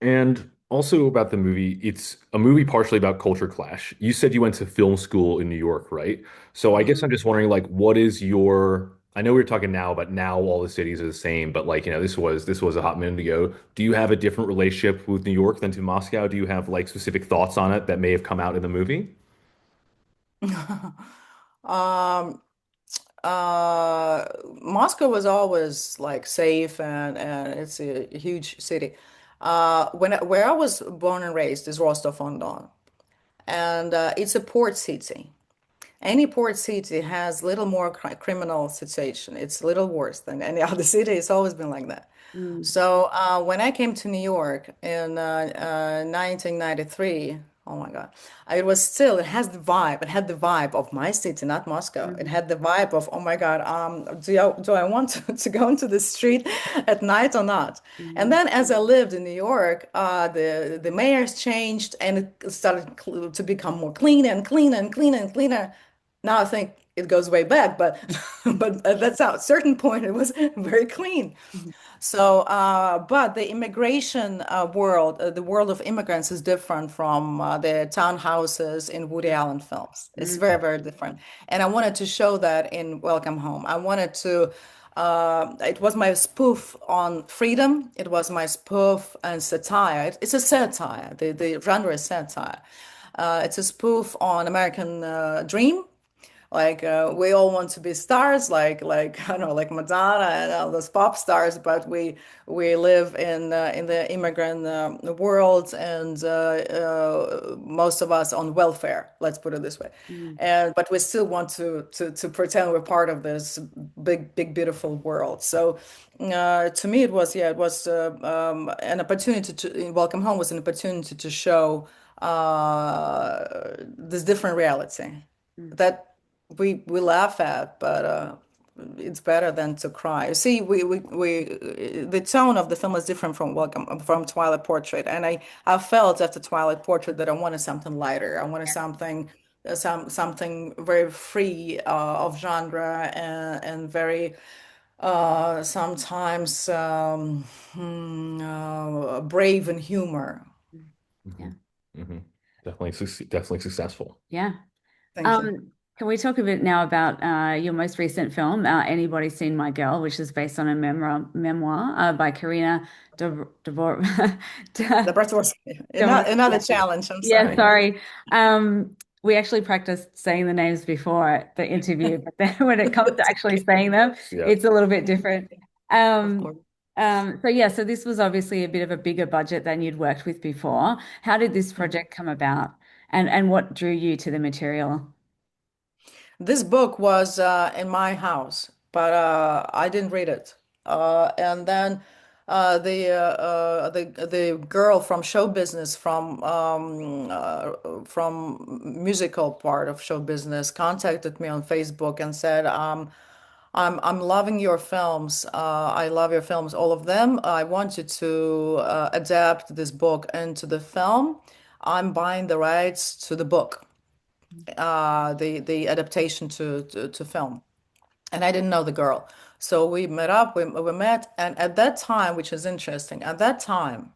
And also about the movie, it's a movie partially about culture clash. You said you went to film school in New York, right? So I guess I'm Mhm. just wondering, like, what is your, I know we're talking now, but now all the cities are the same, but like, this was a hot minute ago. Do you have a different relationship with New York than to Moscow? Do you have like specific thoughts on it that may have come out in the movie? Um, Moscow was always like safe and it's a huge city. Where I was born and raised is Rostov-on-Don, and it's a port city. Any port city has little more criminal situation. It's a little worse than any other city. It's always been like that. Mm, So when I came to New York in 1993, oh my God, it has the vibe. It had the vibe of my city, not Moscow. It mm, had the vibe of, oh my God, do I want to go into the street at night or not? And mm, then as I lived in New York, the mayors changed and it started to become more clean and clean and clean and cleaner. Now I think it goes way back, but but that's at a certain point it was very clean. mm, So, but the immigration world, the world of immigrants is different from the townhouses in Woody Allen films. It's mm, very, very different. And I wanted to show that in Welcome Home. It was my spoof on freedom. It was my spoof and satire. It's a satire. The genre is satire. It's a spoof on American Dream, like we all want to be stars, like I don't know, like Madonna and all those pop stars, but we live in the immigrant world, and most of us on welfare. Let's put it this way, mm, and but we still want to pretend we're part of this big beautiful world. So to me, it was an opportunity to Welcome Home was an opportunity to show this different reality mm, that we laugh at, but it's better than to cry. You see, the tone of the film is different from Twilight Portrait, and I felt after Twilight Portrait that I wanted something lighter. I wanted something very free of genre and very sometimes brave in humor. mm. hmm Yeah. hmm Definitely successful. Yeah. Thank you. Can we talk a bit now about your most recent film, Anybody Seen My Girl, which is based on a memoir by Karina Dvor The breath was Yeah, another challenge. I'm yeah, sorry. sorry. We actually practiced saying the names before the interview, but then when it comes to actually saying them, Yeah. it's a little bit different. Of Um, course. so yeah, so this was obviously a bit of a bigger budget than you'd worked with before. How did this project come about, and what drew you to the material? This book was in my house, but I didn't read it. And then the girl from show business, from musical part of show business, contacted me on Facebook and said, I'm loving your films. I love your films, all of them. I want you to adapt this book into the film. I'm buying the rights to the book, the adaptation to film. And I didn't know the girl. So we met up, we met, and at that time, which is interesting, at that time,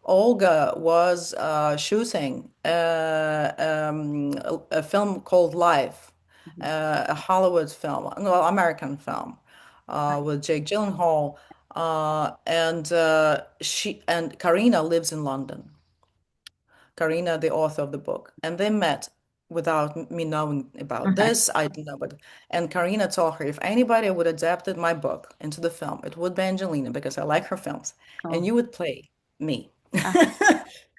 Olga was shooting a film called Life, a Hollywood film, no, American film, with Jake Gyllenhaal, and she and Karina lives in London. Karina, the author of the book, and they met without me knowing about Okay. this. I didn't know, but and Karina told her if anybody would adapt my book into the film, it would be Angelina because I like her films, and Cool. you would play me. Ah,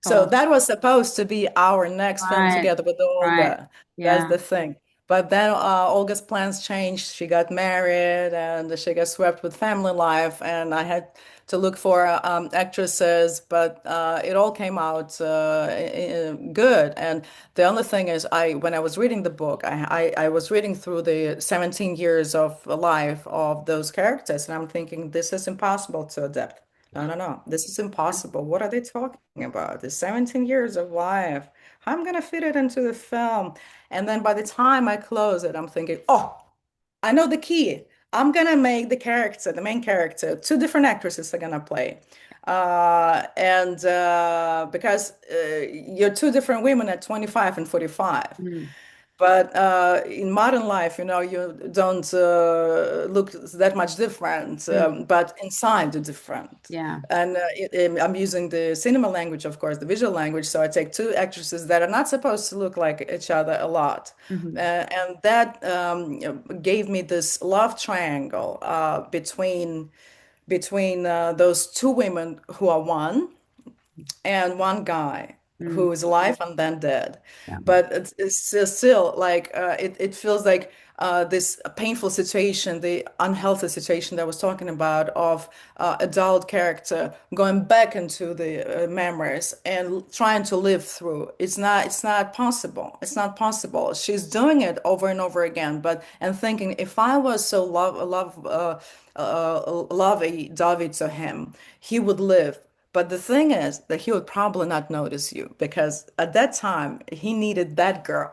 So cool. that was supposed to be our next film Right. together with Right. Olga. That's Yeah. the thing. But then Olga's plans changed. She got married and she got swept with family life, and I had to look for actresses, but it all came out good. And the only thing is, when I was reading the book, I was reading through the 17 years of life of those characters, and I'm thinking this is impossible to adapt. No, no, no, this is impossible. What are they talking about? The 17 years of life. How am I gonna fit it into the film? And then by the time I close it, I'm thinking, oh, I know the key. I'm gonna make the main character, two different actresses are gonna play. And because you're two different women at 25 and 45. Mm, But in modern life, you don't look that much different, mm, but inside you're different. yeah. And I'm using the cinema language, of course, the visual language. So I take two actresses that are not supposed to look like each other a lot. Hmm. And that gave me this love triangle between those two women who are one and one guy Mm, who is alive and then dead. yeah. But it's still like it feels like this painful situation, the unhealthy situation that I was talking about of adult character going back into the memories and trying to live through. It's not possible. It's not possible. She's doing it over and over again, but and thinking if I was so lovey-dovey to him, he would live. But the thing is that he would probably not notice you because at that time he needed that girl.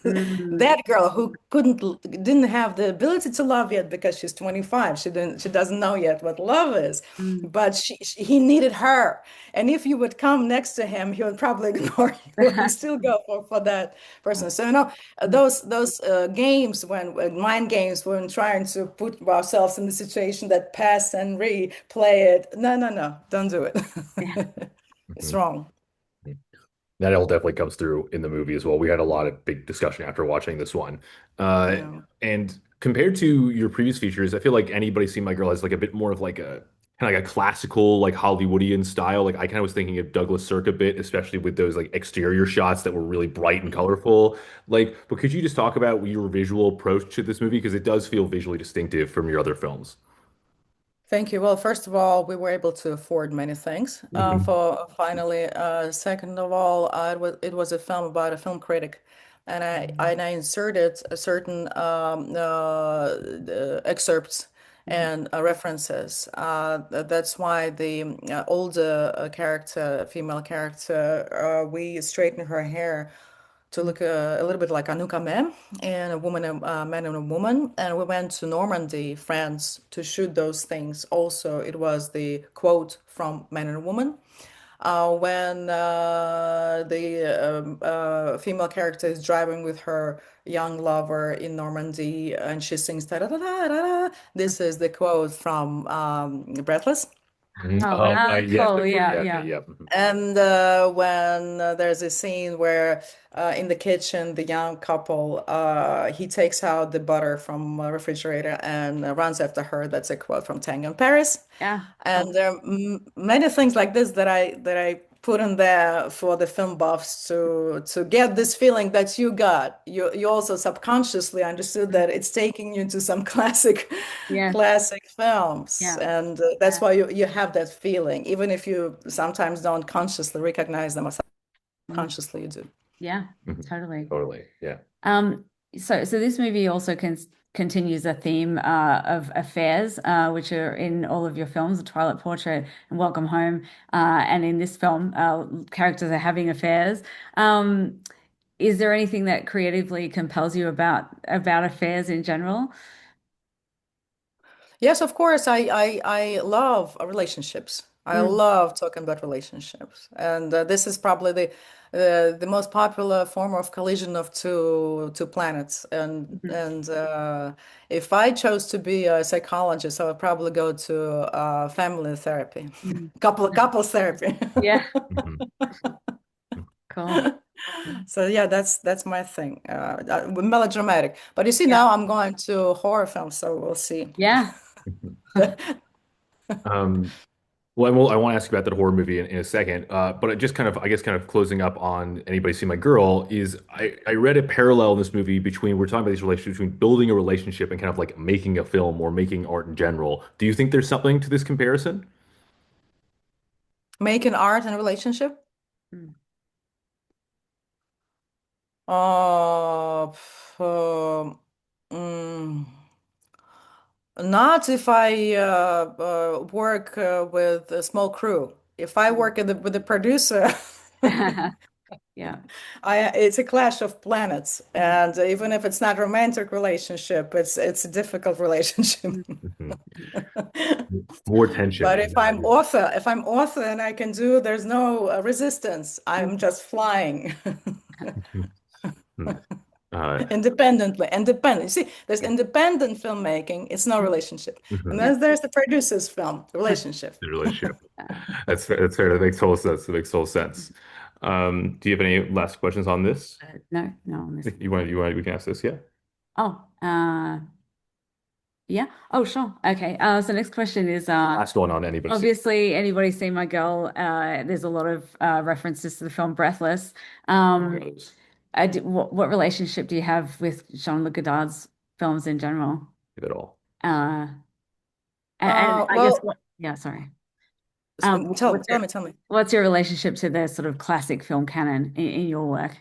Mm, That girl who didn't have the ability to love yet because she's 25. She doesn't know yet what love is. mm. But he needed her. And if you would come next to him, he would probably ignore you and still go for that person. So those games when mind games when trying to put ourselves in the situation that pass and replay it. No, no, no, don't do it. Yeah. It's Mhm. wrong. That all definitely comes through in the movie as well. We had a lot of big discussion after watching this one. Uh, Yeah. and compared to your previous features, I feel like Anybody Seen My Girl has like a bit more of like a kind of like a classical, like Hollywoodian style. Like I kind of was thinking of Douglas Sirk a bit, especially with those like exterior shots that were really bright and colorful. Like, but could you just talk about your visual approach to this movie? Because it does feel visually distinctive from your other films. Thank you. Well, first of all, we were able to afford many things. Mm, For finally, second of all, it was a film about a film critic, and I inserted a certain excerpts mm, and references. That's why the older character, female character, we straightened her hair to mm, look a little bit like Anuka Mem and a man and a woman. And we went to Normandy, France to shoot those things. Also, it was the quote from Man and a Woman. When the female character is driving with her young lover in Normandy and she sings da da da da da. mm. This is the quote from Breathless. Mhm. Oh, Oh, yes. cool. Okay. Yeah, Yeah. Okay. yeah. Yeah. Mhm. And when there's a scene where in the kitchen, the young couple, he takes out the butter from a refrigerator and runs after her. That's a quote from Tango in Paris. Yeah. And Cool. there are many things like this that I put in there for the film buffs to get this feeling that you got. You also subconsciously understood Mm. that it's taking you to some classic Yes. classic films, Yeah. and that's Yeah. why you have that feeling, even if you sometimes don't consciously recognize them, or Mm. subconsciously you do. Yeah. Mhm. Totally. Totally. Yeah. Um, so this movie also continues a theme of affairs, which are in all of your films, The Twilight Portrait and Welcome Home. And in this film, characters are having affairs. Um, is there anything that creatively compels you about affairs in general? Yes, of course. I love relationships. I Mm, love talking about relationships, and this is probably the most popular form of collision of two planets. And mhm, and if I chose to be a psychologist, I would probably go to family therapy, mm. couples therapy. Yeah, Mhm. cool. So yeah, that's my thing. Melodramatic. But you see, Yeah, now I'm going to horror films, so we'll see. yeah. Um, I want to ask you about that horror movie in a second. But it just kind of, I guess, kind of closing up on Anybody See My Girl is I read a parallel in this movie between, we're talking about these relationships between building a relationship and kind of like making a film or making art in general. Do you think there's something to this comparison? Making art and relationship? Mm. Uh, f- um, mm, Not if I work with a small crew. If I Mm. work with the producer, Yeah. it's a clash of planets. Mhm. And even if it's not romantic relationship, it's a difficult relationship. Mhm. Mhm. Mhm. More tension. But if I'm author and I can do, there's no resistance. I'm Mhm. just flying Mhm. Mhm. Uh, independently. Independent. You see, there's independent filmmaking. It's no Mhm. relationship. And mhm. Yeah. there's the producer's film, relationship. The relationship. Uh, That's fair. That's fair. That makes total sense. That makes total sense. Do you have any last questions on this? no, no, on this. We can ask this, yeah? Oh, yeah. Oh, sure. Okay. So next question is, Last one on anybody. obviously, anybody seen my girl? There's a lot of references to the film Breathless. Who Um, knows? what relationship do you have with Jean-Luc Godard's films in general? If at all. Uh, and I guess Well, what? Yeah, sorry. tell tell me, tell me. What's your relationship to the sort of classic film canon in your work?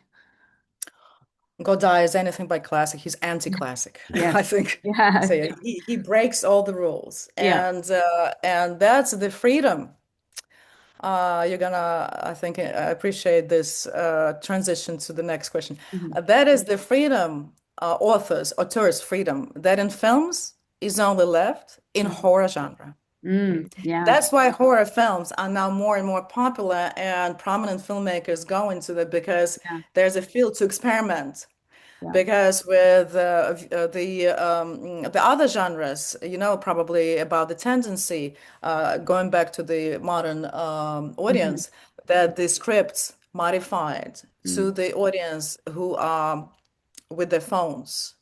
Godard is anything but classic. He's anti-classic, Yeah. I think. So Yeah. yeah, he breaks all the rules, Yeah. and that's the freedom. You're gonna, I think, appreciate this transition to the next question. Mhm. That is the freedom, auteurs' freedom, that in films is only left in Mhm. horror genre. Yeah. That's why horror films are now more and more popular, and prominent filmmakers go into that because Yeah. there's a field to experiment. Yeah. Because with the other genres, you know, probably about the tendency, going back to the modern Mhm. audience, that the scripts modified to Mm. the audience who are with their phones,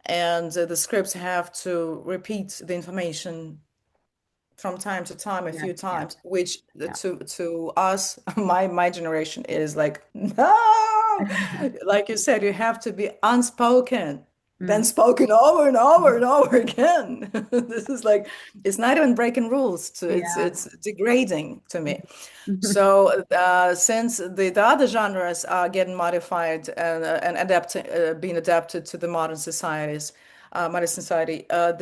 and the scripts have to repeat the information from time to time, a Yeah. few Yeah. times, which Yeah. to us, my generation is like, no, like you said, you have to be unspoken, then Mm. spoken over and over and over again. This is like, it's not even breaking rules. Yeah. It's degrading to me. So since the other genres are getting modified and being adapted to the modern society,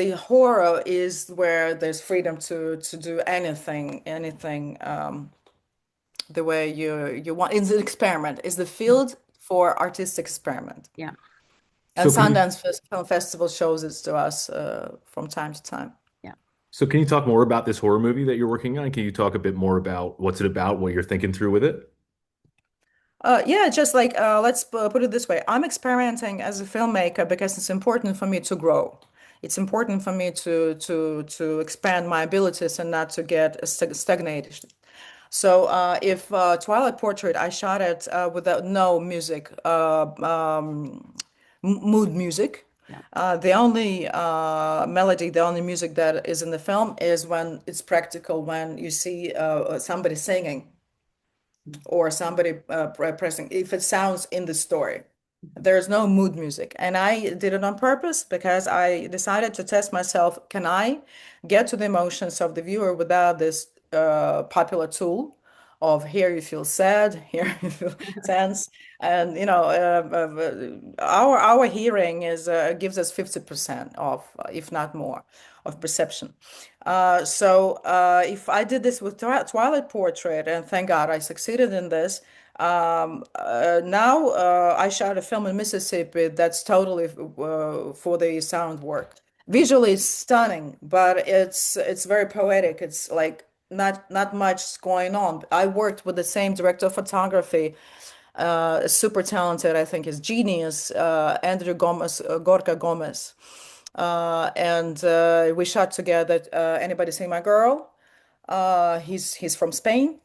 the horror is where there's freedom to do anything the way you want. It's an experiment. It's the field for artistic experiment. Yeah. And So can you Film Festival shows it to us from time to time. Yeah. so can you talk more about this horror movie that you're working on? Can you talk a bit more about what's it about, what you're thinking through with it? Yeah, just like let's put it this way. I'm experimenting as a filmmaker because it's important for me to grow. It's important for me to expand my abilities and not to get stagnated. So if Twilight Portrait, I shot it without no music, mood music. Yeah. The only melody, the only music that is in the film is when it's practical, when you see somebody singing or somebody pressing, if it sounds in the story. There's no mood music. And I did it on purpose because I decided to test myself. Can I get to the emotions of the viewer without this popular tool of here you feel sad, here you feel tense, and you know, our hearing is gives us 50% of, if not more, of perception. If I did this with Twilight Portrait, and thank God I succeeded in this, now I shot a film in Mississippi that's totally for the sound work. Visually, it's stunning, but it's very poetic. It's like not much going on. I worked with the same director of photography, super talented, I think, is genius, Andrew Gomez, Gorka Gomez. And we shot together. Anybody see my girl? He's from Spain,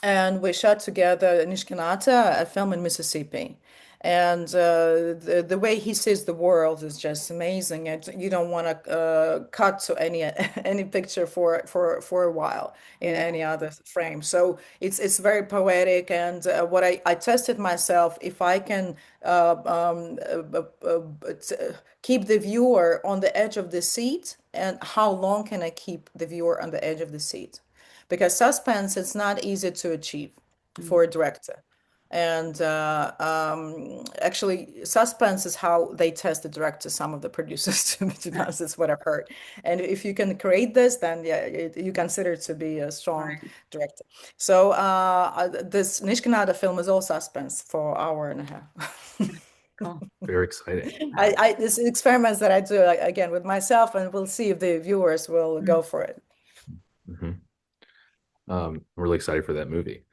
and we shot together Nishkanata, a film in Mississippi. And the way he sees the world is just amazing. And you don't want to cut to any any picture for a while in Yeah. any other frame. So it's very poetic. And what I tested myself, if I can uh, um, uh, uh, keep the viewer on the edge of the seat, and how long can I keep the viewer on the edge of the seat? because suspense it's not easy to achieve Mm. for a director. And actually, suspense is how they test the director, some of the producers, to be Right. honest, that's what I've heard. And if you can create this, then yeah, you consider it to be a strong Right. director. So this Nishkinada film is all suspense for an hour and a half. Cool. Very exciting. Wow. It's experiments that I do again with myself, and we'll see if the viewers will Mm. go for it. Mhm. I'm really excited for that movie.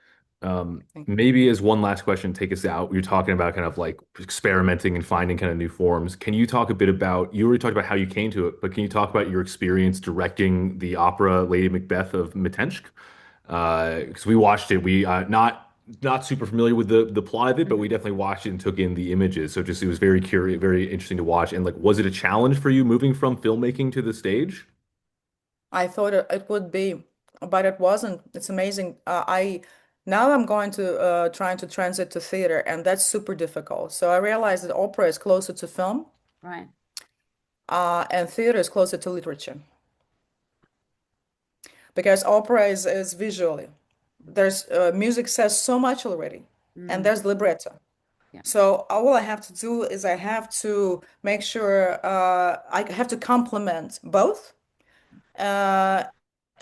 Thank Maybe as one last question, take us out. You're talking about kind of like experimenting and finding kind of new forms. Can you talk a bit about, you already talked about how you came to it, but can you talk about your experience directing the opera Lady Macbeth of Mitensk? Because we watched it, we not super familiar with the plot of it, but we Mhm. definitely watched it and took in the images. So just it was very curious, very interesting to watch. And like, was it a challenge for you moving from filmmaking to the stage? I thought it would be, but it wasn't. It's amazing. I now I'm going to trying to transit to theater, and that's super difficult. So I realized that opera is closer to film, Right. and theater is closer to literature because opera is visually. There's music says so much already, and Mm. there's libretto. Yeah. So all I have to do is I have to make sure I have to complement both. Uh,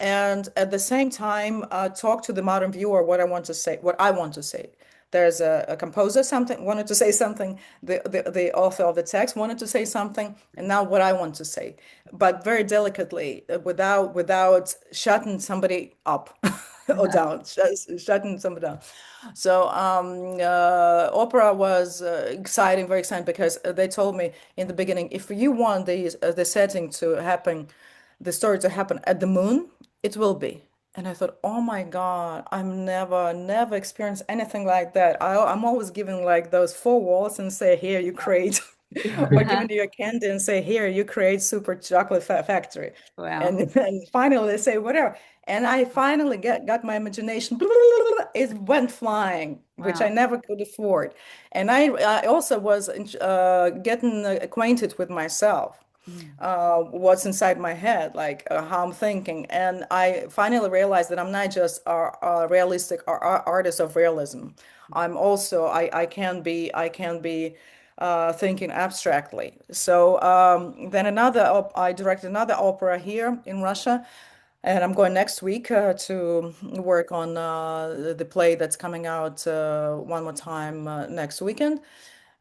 and at the same time talk to the modern viewer what I want to say, what I want to say. There's a composer something wanted to say something, the author of the text wanted to say something, and now what I want to say, but very delicately, without shutting somebody up or down, shutting somebody down. So opera was exciting, very exciting, because they told me in the beginning, if you want the setting to happen, the story to happen at the moon, it will be. And I thought, oh my God, I'm never experienced anything like that. I'm always given like those four walls and say, here you create, or giving you a candy and say, here you create super chocolate factory. Wow. And finally they say, whatever. And I finally got my imagination, it went flying, which I Wow. never could afford. And I also was getting acquainted with myself, Mm. what's inside my head, like how I'm thinking. And I finally realized that I'm not just a realistic artist of realism. I'm also I can be thinking abstractly. So then I directed another opera here in Russia, and I'm going next week to work on the play that's coming out one more time next weekend.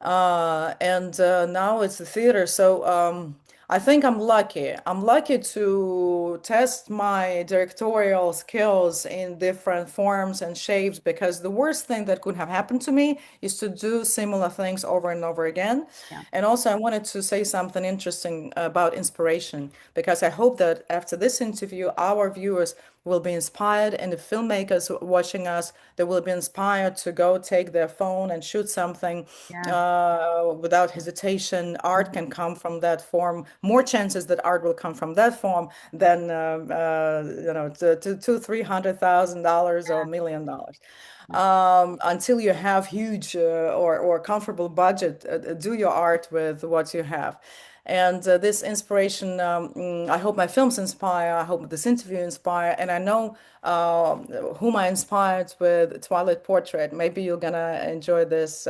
And now it's the theater. So I think I'm lucky. I'm lucky to test my directorial skills in different forms and shapes, because the worst thing that could have happened to me is to do similar things over and over again. Yeah. And also, I wanted to say something interesting about inspiration, because I hope that after this interview, our viewers will be inspired, and the filmmakers watching us, they will be inspired to go take their phone and shoot something Yeah. without hesitation. Art can Mhm. come from that form. More chances that art will come from that form than to $300,000 or Yeah. $1 million. Yeah. Until you have huge or comfortable budget, do your art with what you have. And this inspiration, I hope my films inspire. I hope this interview inspire. And I know whom I inspired with Twilight Portrait. Maybe you're gonna enjoy this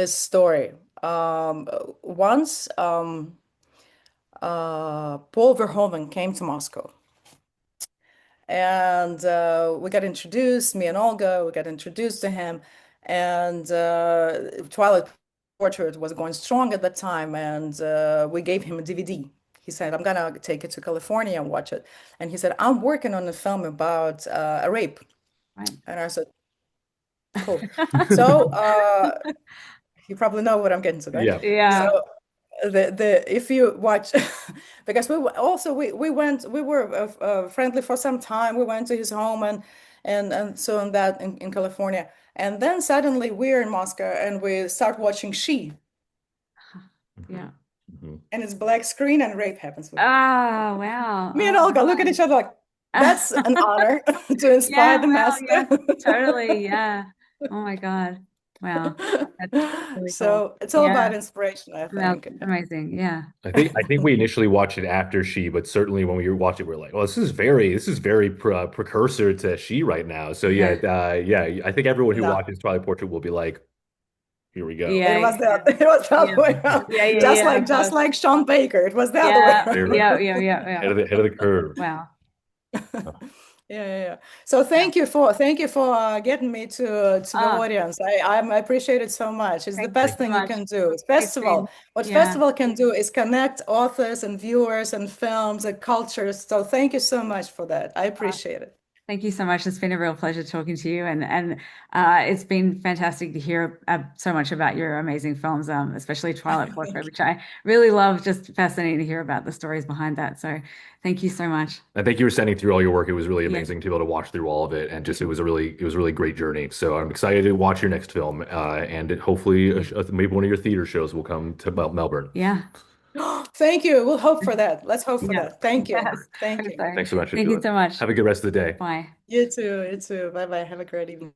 story. Once Paul Verhoeven came to Moscow, and we got introduced, me and Olga, we got introduced to him, and Twilight Portrait was going strong at that time, and we gave him a DVD. He said, I'm gonna take it to California and watch it. And he said, I'm working on a film about a rape. Right. And I said, cool. So you probably know what I'm getting to, right? Yeah. So Yeah. the if you watch, because also we went, we were friendly for some time. We went to his home, and so on that in California, and then suddenly we're in Moscow and we start watching She, Yeah. Mhm. and it's black screen and rape happens. Oh, wow. Me and Oh Olga look at each other like, my. that's an honor to inspire Yeah, the well, master. yeah, totally. Yeah. Oh my God. Wow. That's really cool. So it's all about Yeah. inspiration, I Well, think. amazing. Yeah. I think we initially watched it after She, but certainly when we watched it, we are like, well, this is very precursor to She right now. So yeah, Yeah. yeah, I think everyone who No, watches Twilight Portrait will be like, here we go. it Yeah. was Yeah. that. It was the Yeah. other way around. Yeah. Yeah. Yeah. Of Just course. like Sean Baker, it was the other way Yeah. around. Yeah. Yeah. Yeah. Head Yeah. of the curve. Wow. Yeah, yeah, yeah. So Yeah. thank you for getting me to the Ah, audience. I appreciate it so much. It's the thank you best Thank so thing you much. can do. It's It's been, festival. What yeah. festival can do is connect authors and viewers and films and cultures. So thank you so much for that. I appreciate it. Thank you so much. It's been a real pleasure talking to you, and it's been fantastic to hear so much about your amazing films, especially Twilight Portrait, Thank which I really love. Just fascinating to hear about the stories behind that. So, thank you so much. And thank you for sending through all your work. It was really Yeah, amazing to be able to watch through all of it, and just it was a really great journey. So I'm excited to watch your next film, and hopefully yeah, maybe one of your theater shows will come to Melbourne. yeah, you. Thank you. We'll hope for that. Let's hope for yeah. that. Thank you. Yes, Thank hope you. so. Thanks so much. Thank you so much. Have a good rest of the day. Bye. You too. You too. Bye bye. Have a great evening.